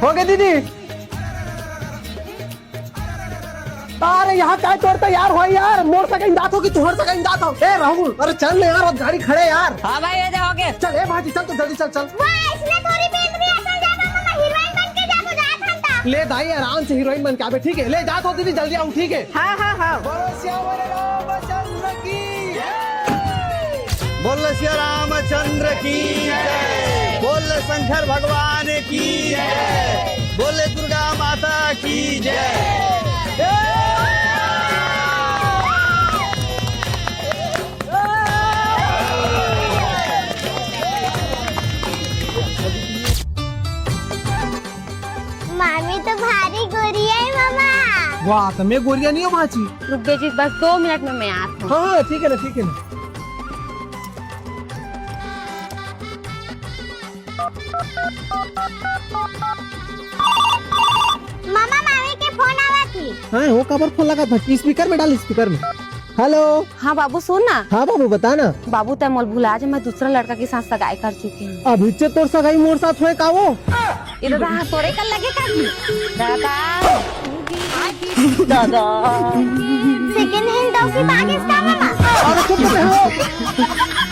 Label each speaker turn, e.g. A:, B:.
A: हो गए दीदी। अरे यहाँ क्या तोड़ता यार हो यार, मोड़ सका इंदात हो कि तुहर सका इंदात हो। ए राहुल अरे चल ना यार, अब गाड़ी खड़े यार।
B: हाँ भाई ये जाओगे।
A: चल ए भाजी चल, तो जल्दी चल चल।
C: इसने थोड़ी पेंट भी ऐसा जाता मामा हीरोइन बन के जातो जात हंता।
A: ले दाई आराम से हीरोइन बन के आवे, ठीक है? ले जात हो दीदी, जल्दी आऊं, ठीक है?
B: हाँ हाँ हाँ।
A: बोलो श्याम रामचंद्र की
D: बोल श्री रामचंद्र की जय, बोल शंकर भगवान की जय, बोले दुर्गा माता की जय।
C: मामी तो भारी गोरी है मामा।
A: वाह, तो मैं गोरिया नहीं हूँ भाजी।
B: रुक बेजी बस 2 मिनट में मैं आती हूँ।
A: हाँ ठीक है ना, ठीक है ना।
C: मामा मामी के फोन आवा थी।
A: हाँ वो कवर फोन लगा था, स्पीकर में डाल, स्पीकर में। हेलो।
B: हाँ बाबू सुन ना।
A: हाँ बाबू बता ना।
B: बाबू तय मोल भुला जा, मैं दूसरा लड़का के साथ सगाई कर चुकी हूँ।
A: अभी से तोर सगाई मोर साथ हुए का वो?
B: इधर रहा तोरे कल लगे दादा दादा।
C: सेकंड हैंड डॉगी बाग इसका मामा।
A: अरे चुप रहो।